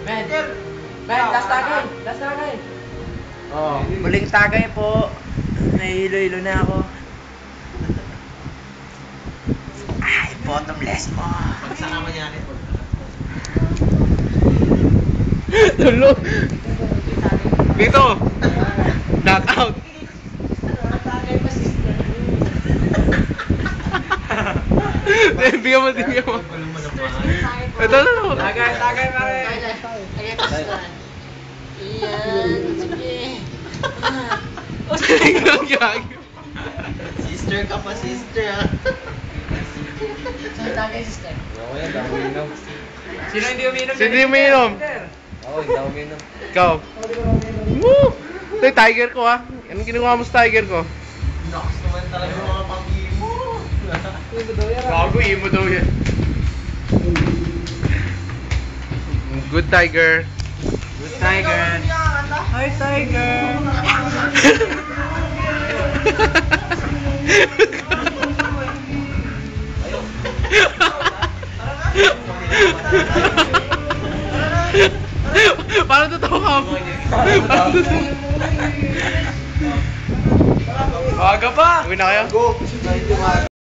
Men, last tagay. Last tagay. Oh, muling tagay po. Nahihilo-hilo na ako. Ay, bottomless mo. Pagsama niya rin. Tulo. Dito. Knock out. Bigyan mo. Ito. Tagay pare. Sister ka pa, sister ah. Tagay sister. Oo yan, dami uminom. Sino hindi uminom? Sino hindi uminom? Oo, hindi ako uminom. Ikaw. Woo! Ito yung tiger ko ha. Anong ginawa mo sa tiger ko? Nox naman talaga yung mga pang-imo. Gago, imo daw yan. Good tiger. Good tiger. Hi tiger. Paano totoo ka? Paano totoo? Aga pa! Uwi na kayo? Go!